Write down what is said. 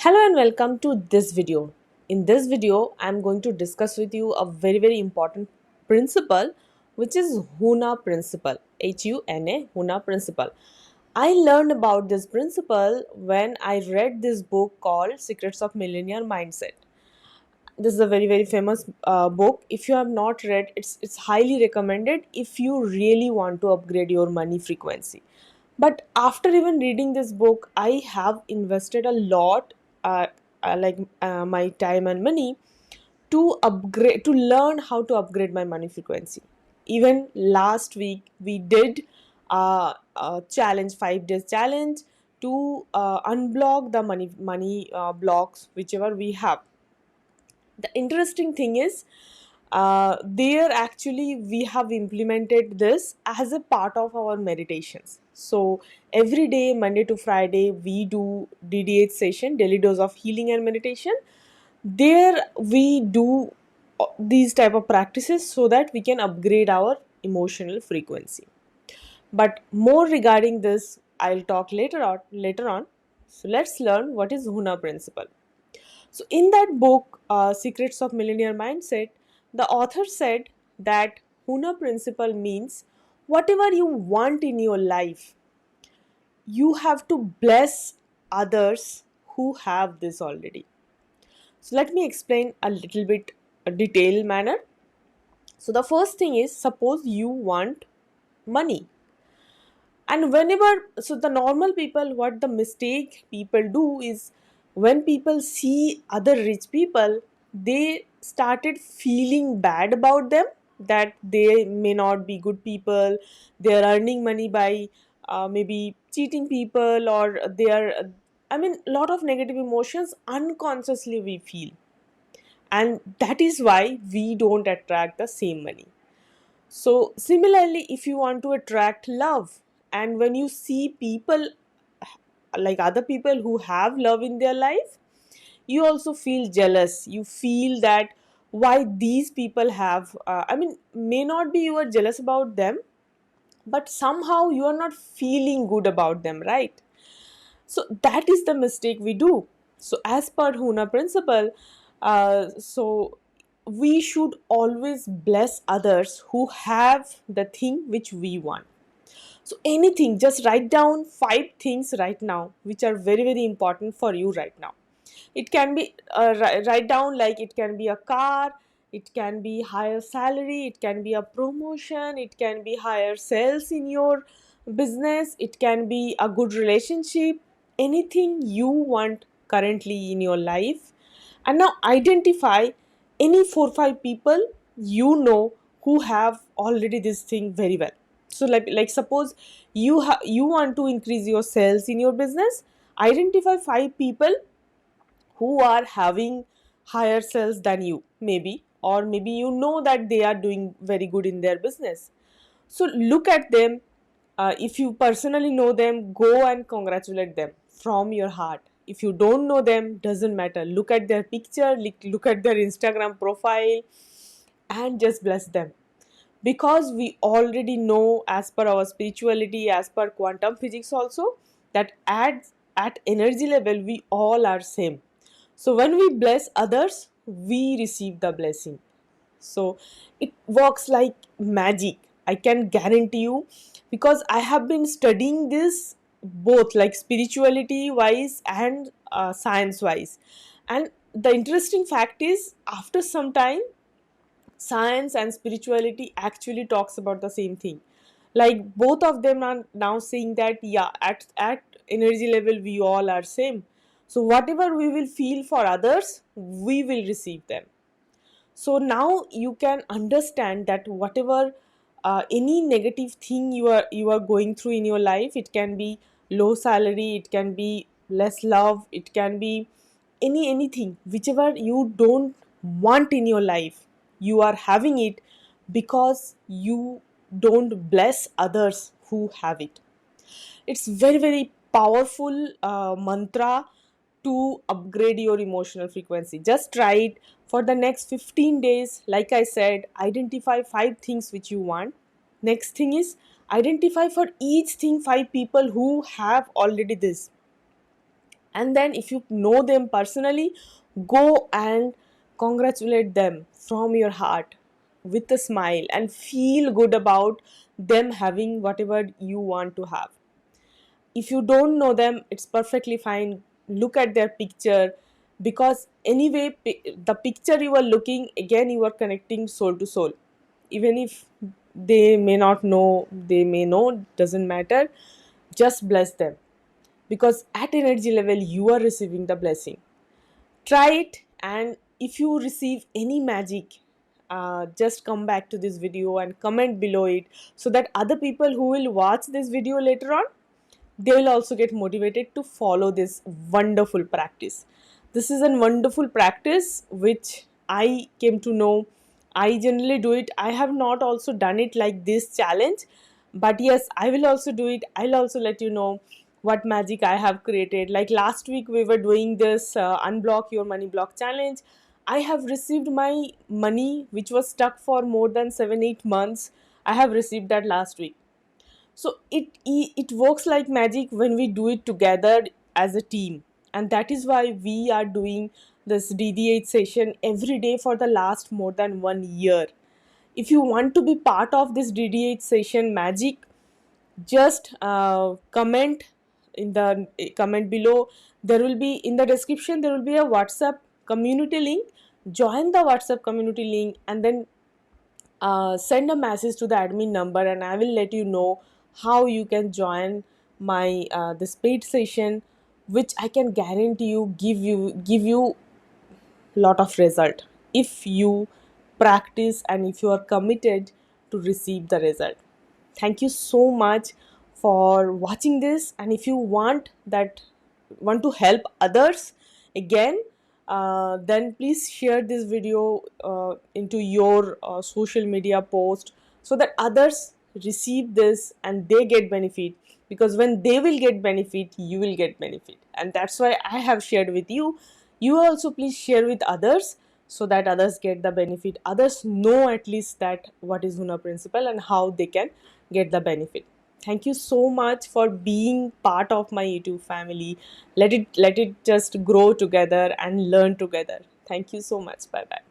Hello and welcome to this video. In this video, I am going to discuss with you a very important principle which is HUNA principle. HUNA, HUNA principle. I learned about this principle when I read this book called Secrets of Millionaire Mindset. This is a very famous book. If you have not read, it's highly recommended if you really want to upgrade your money frequency. But after even reading this book, I have invested a lot, uh, my time and money to learn how to upgrade my money frequency. Even last week we did a challenge, 5 days challenge, to unblock the money blocks whichever we have. The interesting thing is, there actually we have implemented this as a part of our meditations. So every day, Monday to Friday, we do DDH session, daily dose of healing and meditation. There we do these type of practices so that we can upgrade our emotional frequency. But more regarding this, I'll talk later on. So let's learn what is HUNA principle. So, in that book, Secrets of Millionaire Mindset, the author said that HUNA principle means whatever you want in your life, you have to bless others who have this already. So, let me explain a little bit a detailed manner. So, the first thing is, suppose you want money, and whenever, so the normal people, what the mistake people do is, when people see other rich people, they started feeling bad about them, that they may not be good people, they are earning money by maybe cheating people, or they are, I mean, lot of negative emotions unconsciously we feel, and that is why we don't attract the same money. So, similarly, if you want to attract love, and when you see people like other people who have love in their life, you also feel jealous. You feel that why these people have, I mean, may not be you are jealous about them, but somehow you are not feeling good about them, right? So, that is the mistake we do. So, as per HUNA principle, so we should always bless others who have the thing which we want. So anything, just write down 5 things right now which are very important for you right now. It can be, write down, like it can be a car, it can be higher salary, it can be a promotion, it can be higher sales in your business, it can be a good relationship, anything you want currently in your life. And now identify any 4 5 people you know who have already this thing very well. So like suppose you want to increase your sales in your business, identify 5 people who are having higher sales than you, maybe, or maybe you know that they are doing very good in their business. So look at them. If you personally know them, go and congratulate them from your heart. If you don't know them, doesn't matter, look at their picture, look at their Instagram profile, and just bless them. Because we already know, as per our spirituality, as per quantum physics also, that at energy level we all are same. So when we bless others, we receive the blessing. So it works like magic, I can guarantee you, because I have been studying this both like spirituality wise and science wise. And the interesting fact is, after some time, science and spirituality actually talks about the same thing. Like both of them are now saying that, yeah, at energy level we all are same. So whatever we will feel for others, we will receive them. So now you can understand that whatever, any negative thing you are going through in your life, it can be low salary, it can be less love, it can be anything whichever you don't want in your life, you are having it because you don't bless others who have it. It's very powerful mantra to upgrade your emotional frequency. Just try it for the next 15 days. Like I said, identify 5 things which you want. Next thing is, identify for each thing 5 people who have already this, And then if you know them personally, go and congratulate them from your heart with a smile and feel good about them having whatever you want to have. If you don't know them, it's perfectly fine. Look at their picture, because anyway the picture you are looking, again you are connecting soul to soul. Even if they may not know, they may know, doesn't matter. Just bless them, because at energy level you are receiving the blessing. Try it, and if you receive any magic, just come back to this video and comment below it, so that other people who will watch this video later on, they will also get motivated to follow this wonderful practice. This is a wonderful practice which I came to know. I generally do it. I have not also done it like this challenge, but yes, I will also do it. I'll also let you know what magic I have created. Like last week, we were doing this unblock your money block challenge. I have received my money, which was stuck for more than 7-8 months. I have received that last week. So it works like magic when we do it together as a team, and that is why we are doing this DD8 session every day for the last more than 1 year. If you want to be part of this DD8 session magic, just comment in the comment below. There will be in the description, there will be a WhatsApp community link. Join the WhatsApp community link, and then send a message to the admin number, and I will let you know how you can join my this paid session, which I can guarantee you give you lot of result if you practice and if you are committed to receive the result. Thank you so much for watching this, and if you want to help others again, then please share this video into your social media post, so that others receive this and they get benefit. Because when they will get benefit, you will get benefit, and that's why I have shared with you. You also please share with others, so that others get the benefit, others know at least that what is Huna principle and how they can get the benefit. Thank you so much for being part of my YouTube family. Let it just grow together and learn together. Thank you so much. Bye bye.